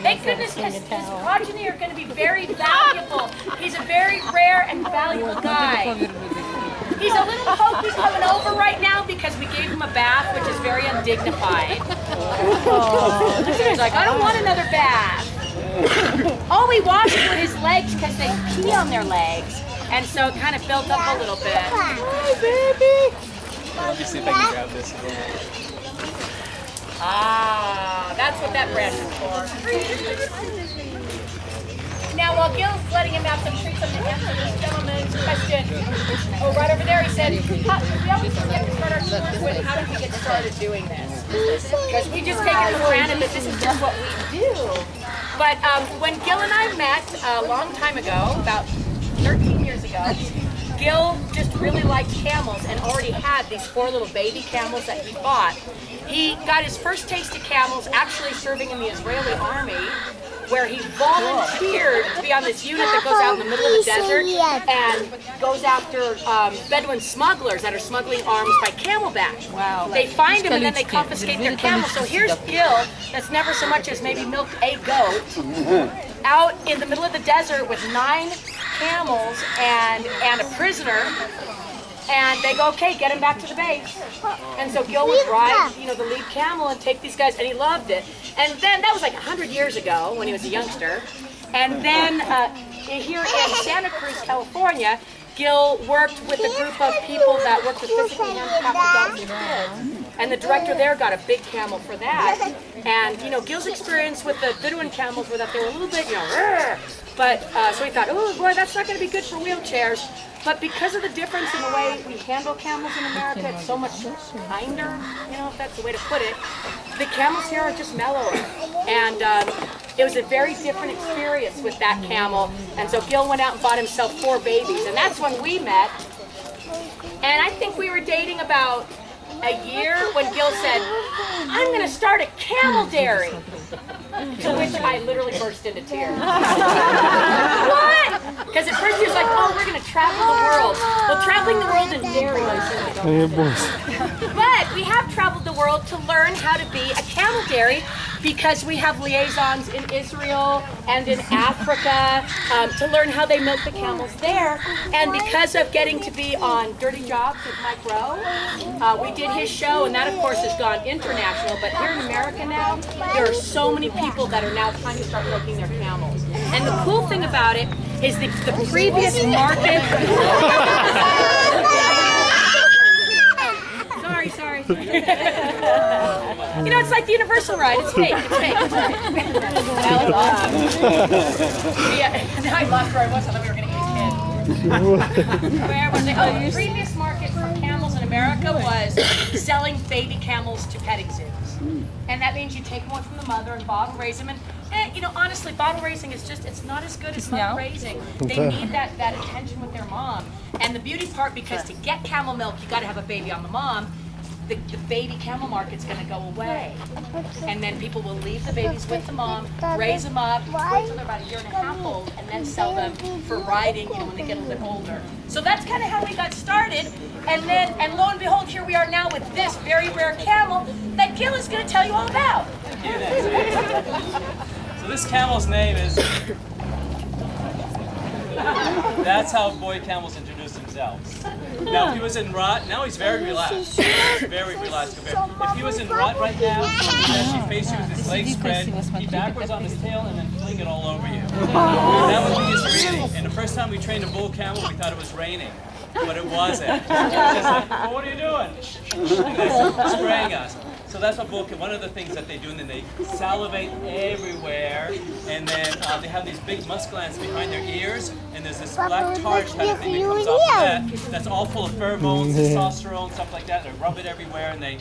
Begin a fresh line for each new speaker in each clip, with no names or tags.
Thank goodness, because his progeny are going to be very valuable. He's a very rare and valuable guy. He's a little pokey coming over right now because we gave him a bath, which is very undignified. He's like, I don't want another bath. All we washed were his legs because they pee on their legs. And so it kind of built up a little bit. Hi, baby.
Let me see if I can grab this again.
Ah, that's what that branch is for. Now, while Gil's letting him have some treats, I'm going to answer this gentleman's question. Oh, right over there, he said, we always forget to start our tours with, how did we get started doing this? Because we just take it for granted that this is just what we do. But when Gil and I met a long time ago, about 13 years ago, Gil just really liked camels and already had these 4 little baby camels that he bought. He got his first taste of camels actually serving in the Israeli army, where he volunteered to be on this unit that goes out in the middle of the desert and goes after Bedouin smugglers that are smuggling arms by camelback. Wow. They find them and then they confiscate their camels. So here's Gil, that's never so much as maybe milked a goat, out in the middle of the desert with 9 camels and a prisoner. And they go, okay, get him back to the base. And so Gil would ride, the lead camel and take these guys, and he loved it. And then, that was like 100 years ago when he was a youngster. And then here in Santa Cruz, California, Gil worked with a group of people that worked with physically handicapped adults and kids. And the director there got a big camel for that. And, Gil's experience with the Bedouin camels were that they were a little bit, but, so he thought, oh boy, that's not going to be good for wheelchairs. But because of the difference in the way we handle camels in America, it's so much kinder, if that's the way to put it. The camels here are just mellower. And it was a very different experience with that camel. And so Gil went out and bought himself 4 babies. And that's when we met. And I think we were dating about a year when Gil said, I'm going to start a camel dairy. To which I literally burst into tears. What? Because at first he was like, oh, we're going to travel the world. Well, traveling the world in dairy, but we have traveled the world to learn how to be a camel dairy because we have liaisons in Israel and in Africa to learn how they milk the camels there. And because of getting to be on Dirty Jobs with Mike Rowe, we did his show, and that, of course, has gone international. But here in America now, there are so many people that are now trying to start milking their camels. And the cool thing about it is the previous market... Sorry. It's like the Universal ride. It's fake. That was awesome. Now I lost where I was. I thought we were going to eat a kid. Where was it? Oh, the previous market for camels in America was selling baby camels to petting zoos. And that means you take one from the mother and bottle raise them. And honestly, bottle raising is it's not as good as mother raising. They need that attention with their mom. And the beauty part, because to get camel milk, you got to have a baby on the mom. The baby camel market's going to go away. And then people will leave the babies with the mom, raise them up, wait until they're about a year and a half old, and then sell them for riding when they get a little bit older. So that's kind of how we got started. And lo and behold, here we are now with this very rare camel that Gil is going to tell you all about.
So this camel's name is... That's how boy camels introduce themselves. Now, if he was in rut, now he's very relaxed. He's very relaxed. If he was in rut right now, he'd actually face you with his legs spread, he backwards on his tail, and then fling it all over you. That would be his breathing. And the first time we trained a bull camel, we thought it was raining. But it wasn't. It was just like, well, what are you doing? And they're spraying us. So that's what bull, one of the things that they do, and then they salivate everywhere, and then they have these big musk glands behind their ears, and there's this black tar kind of thing that comes off of that. That's all full of pheromones, testosterone, stuff like that. They rub it everywhere, and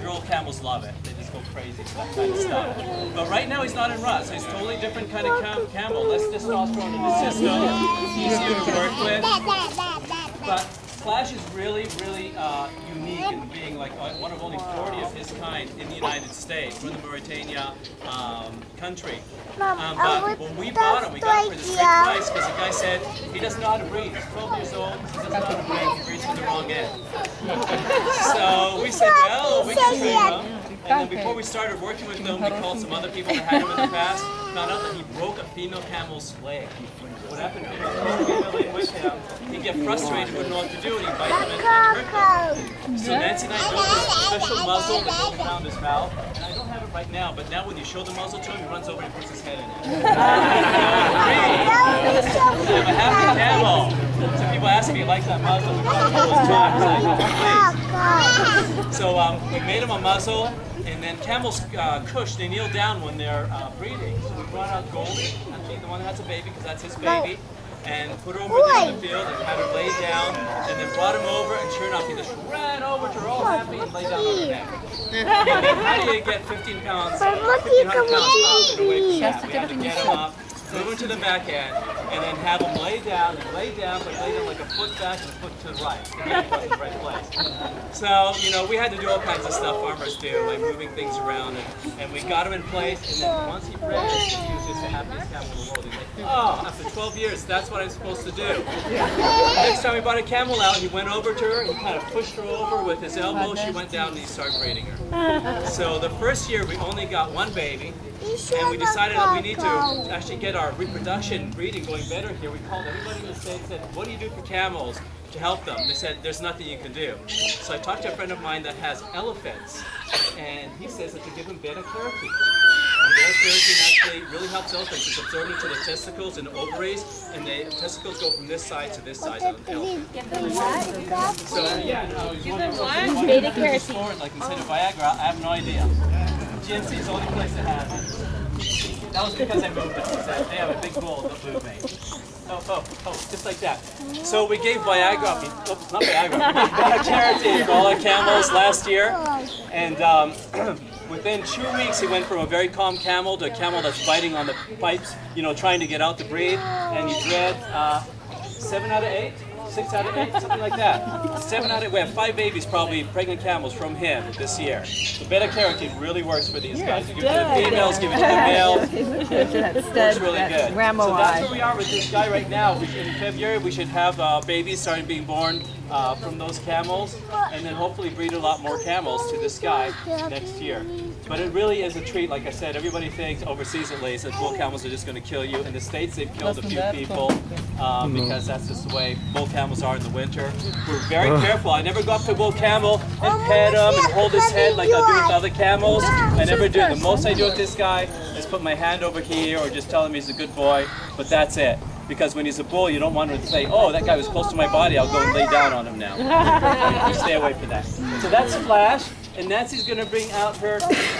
girl camels love it. They just go crazy for that kind of stuff. But right now he's not in rut, so he's a totally different kind of camel. Less testosterone in the system, easier to work with. But Flash is really, really unique in being like one of only 40 of his kind in the United States, from the Mauritania country. But when we bought him, we got him for this great price because the guy said he doesn't know how to breathe. He's 12 years old, he doesn't know how to breathe, he breathes from the wrong end. So we said, well, we can train him. And then before we started working with him, we called some other people that had him in the past. Found out that he broke a female camel's leg. What happened is, he with him, he'd get frustrated, wouldn't know what to do, and he'd bite them and hurt them. So Nancy and I built this special muzzle that goes around his mouth. And I don't have it right now, but now when you show the muzzle to him, he runs over and puts his head in it. I have a happy camel. So people ask me, you like that muzzle? Please. So we made him a muzzle, and then camels cush, they kneel down when they're breeding. So we brought out Goldie, actually the one that has a baby, because that's his baby, and put her over there in the field and had her lay down, and then brought him over, and sure enough, he just ran over to her all happy and lay down on her neck. How do you get 15 pounds, 1,500 pounds up in a week? We had to get him up, move him to the back end, and then have him lay down, but lay down like a foot back and a foot to the right, to get him in the right place. So, you know, we had to do all kinds of stuff farmers do, like moving things around, and we got him in place, and then once he bred, he was just the happiest camel in the world. He's like, oh, after 12 years, that's what I'm supposed to do. Next time we brought a camel out, he went over to her, he kind of pushed her over with his elbow, she went down and he started breeding her. So the first year, we only got one baby, and we decided that we need to actually get our reproduction breeding going better here. We called everybody in the state and said, what do you do for camels to help them? They said, there's nothing you can do. So I talked to a friend of mine that has elephants, and he says that to give them beta-carotene. And beta-carotene actually really helps elephants. It's absorbed into the testicles and ovaries, and the testicles go from this side to this side of the elephant. So yeah, no, beta-carotene. Like instead of Viagra, I have no idea. GNC is the only place that has it. That was because I moved them. They have a big bull that moved me. Oh, just like that. So we gave Viagra, not Viagra, beta-carotene for all our camels last year. And within 2 weeks, he went from a very calm camel to a camel that's biting on the pipes, you know, trying to get out the breed. And he bred 7 out of 8. 6 out of 8, something like that. 7 out of 8. We have 5 babies, probably pregnant camels from him this year. So beta-carotene really works for these guys. You give it to the females, give it to the males. It works really good. So that's where we are with this guy right now. In February, we should have babies starting being born from those camels, and then hopefully breed a lot more camels to this guy next year. But it really is a treat. Like I said, everybody thinks overseas at least that bull camels are just going to kill you. In the States, they've killed a few people because that's just the way bull camels are in the winter. We're very careful. I never go up to a bull camel and pet him and hold his head like I do with other camels. I never do. The most I do with this guy is put my hand over here or just tell him he's a good boy, but that's it. Because when he's a bull, you don't want to say, oh, that guy was close to my body, I'll go and lay down on him now. You stay away from that. So that's Flash, and Nancy's going to bring out her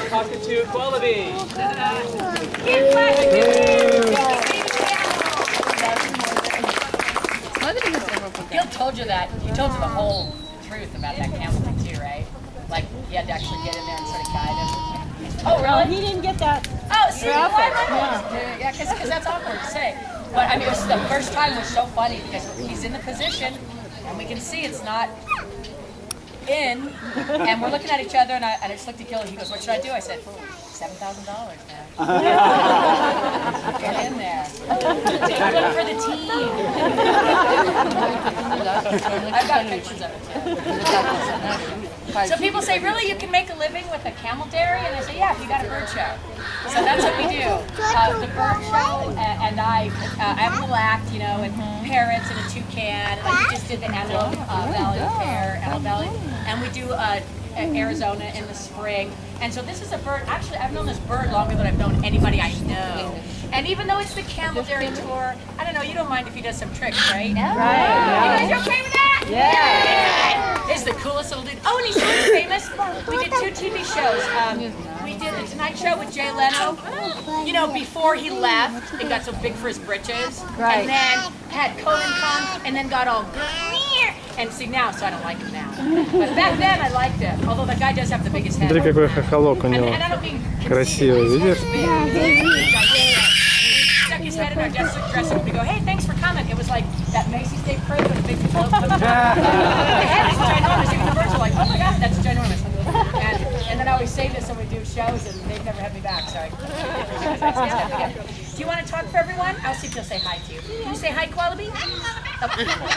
cockatoo Wallaby.
Gil told you that. He told you the whole truth about that camel thing too, right? Like, he had to actually get in there and sort of guide him. Oh, really?
He didn't get that.
Oh, see, yeah, because that's awkward to say. But I mean, this is the first time was so funny because he's in the position, and we can see it's not in, and we're looking at each other, and I just looked at Gil, and he goes, "What should I do?" I said, $7,000 now. Get in there. Take one for the team. I've got pictures of it too. So people say, really, you can make a living with a camel dairy? And I say, yeah, if you got a bird show. So that's what we do. The bird show, and I have a little act, you know, and parrots and a toucan. Like we just did the Antelope Valley Fair, Antelope Valley, and we do Arizona in the spring. And so this is a bird, actually I've known this bird longer than I've known anybody I know. And even though it's the camel dairy tour, I don't know, you don't mind if he does some tricks, right? Right. You guys okay with that? Yeah. He's the coolest little dude. Oh, and he's really famous. We did 2 TV shows. We did The Tonight Show with Jay Leno, you know, before he left and got so big for his britches. Right. And then had Conan come and then got all and see now, so I don't like him now. But back then I liked him, although the guy does have the biggest head.
Смотри, какой хохолок у него. Красивый, видишь?
Stuck his head in our dressing room. We go, hey, thanks for coming. It was like that Macy's Day Parade with a big float. The head is ginormous. Even the birds are like, oh my God, that's ginormous. And then I always say this when we do shows, and they've never had me back, so do you want to talk for everyone? I'll see if they'll say hi to you. Can you say hi, Quallaby? Oh.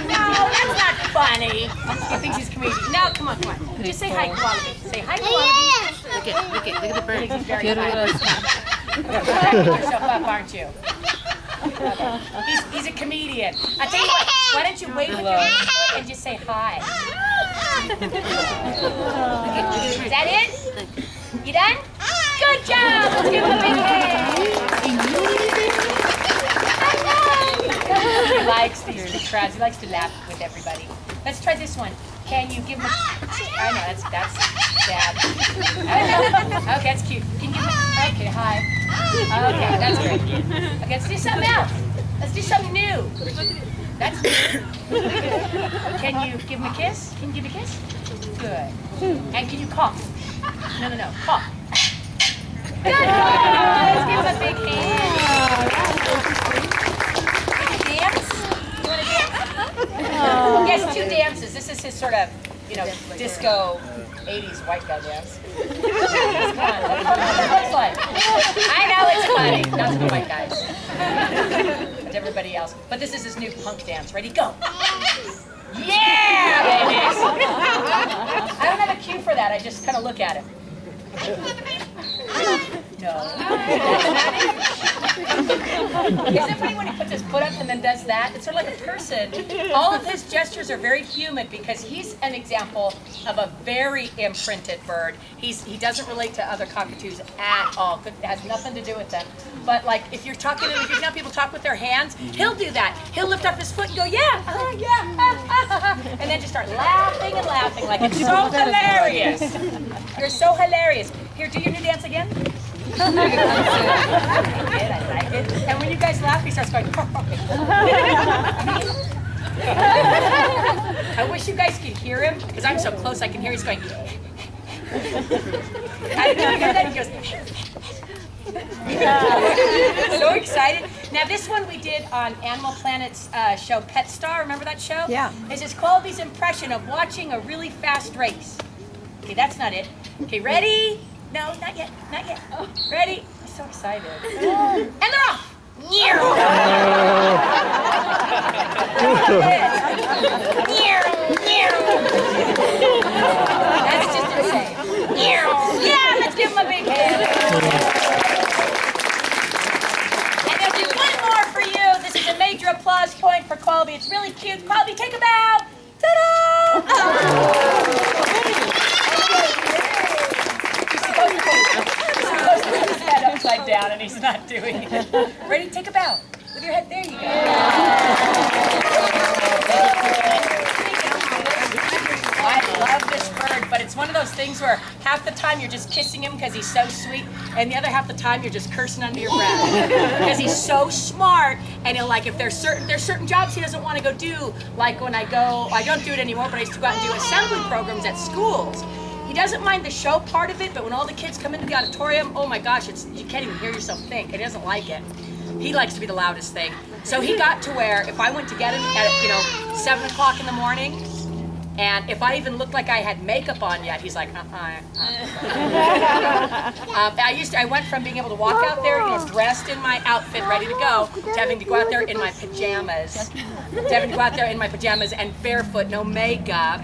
No, that's not funny. He thinks he's comedian. Now, come on. Just say hi, Quallaby. Say hi, Quallaby.
Look at the bird.
He's very tired. You're so up, aren't you? He's a comedian. I tell you what, why don't you wave with your hand and just say hi? Is that it? You done? Good job! Let's give him a big hand. He likes these big crowds. He likes to laugh with everybody. Let's try this one. Can you give him a... I know, that's bad. Okay, that's cute. Can you give him a... Okay, hi. Okay, that's great. Okay, let's do something else. Let's do something new. That's new. Can you give him a kiss? Can you give him a kiss? Good. And can you cough? No. Cough. Good. Let's give him a big hand. Can you dance? You want to dance? He has 2 dances. This is his sort of, disco 80s white guy dance. It's fun. That's what it looks like. I know it's funny. Not to the white guys. But everybody else. But this is his new punk dance. Ready? Go. Yeah, babies. I don't have a cue for that. I just kind of look at him. No. Isn't it funny when he puts his foot up and then does that? It's sort of like a person. All of his gestures are very human because he's an example of a very imprinted bird. He doesn't relate to other cockatoos at all. It has nothing to do with them. But like if you're talking, if you know people talk with their hands, he'll do that. He'll lift up his foot and go, yeah, and then just start laughing and laughing like it's so hilarious. You're so hilarious. Here, do your new dance again. I like it. And when you guys laugh, he starts going. I wish you guys could hear him because I'm so close. I can hear he's going. I can hear that. He goes. So excited. Now this one we did on Animal Planet's show Pet Star. Remember that show?
Yeah.
It's just Colby's impression of watching a really fast race. Okay, that's not it. Okay, ready? No, not yet. Not yet. Ready? I'm so excited. And they're off. That's just insane. Yeah, let's give him a big hand. And they'll do one more for you. This is a major applause point for Colby. It's really cute. Colby, take a bow. Ta-da! Upside down and he's not doing it. Ready? Take a bow. With your head. There you go. I love this bird, but it's one of those things where half the time you're just kissing him because he's so sweet, and the other half the time you're just cursing under your breath because he's so smart. And he'll like if there's certain jobs he doesn't want to go do. Like when I don't do it anymore, but I used to go out and do assembly programs at schools. He doesn't mind the show part of it, but when all the kids come into the auditorium, oh my gosh, you can't even hear yourself think. He doesn't like it. He likes to be the loudest thing. So he got to where if I went to get him at 7 o'clock in the morning, and if I even looked like I had makeup on yet, he's like, I went from being able to walk out there, dressed in my outfit, ready to go, to having to go out there in my pajamas, and barefoot, no makeup.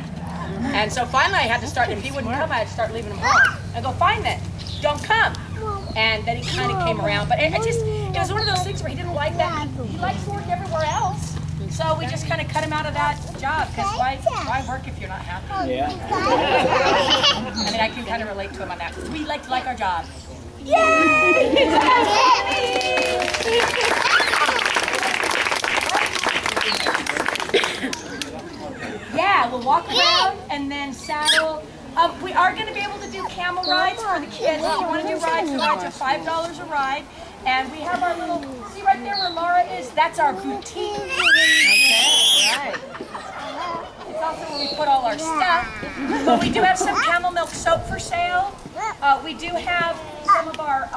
And so finally I had to start, if he wouldn't come, I had to start leaving him home. I go, fine then, don't come. And then he kind of came around, but it was one of those things where he didn't like that. He likes to work everywhere else. So we just kind of cut him out of that job, because why work if you're not happy?
Yeah.
I mean, I can kind of relate to him on that, because we like to like our job. Yay! Yeah, we'll walk around and then saddle. We are going to be able to do camel rides for the kids. If you want to do rides, the rides are $5 a ride. And we have our little, see right there where Laura is? That's our boutique. Okay, all right. It's also where we put all our stuff. But we do have some camel milk soap for sale. We do have some of our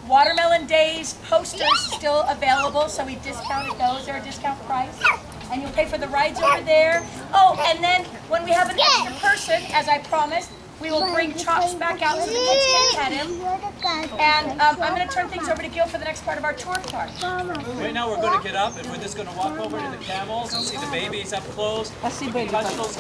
Watermelon Days posters still available, so we discounted those. They're a discount price. And you'll pay for the rides over there. Oh, and then when we have an extra person, as I promised, we will bring Chops back out so the kids can pet him. And I'm going to turn things over to Gil for the next part of our tour part.
Right now we're going to get up and we're just going to walk over to the camels and see the babies up close. Touch those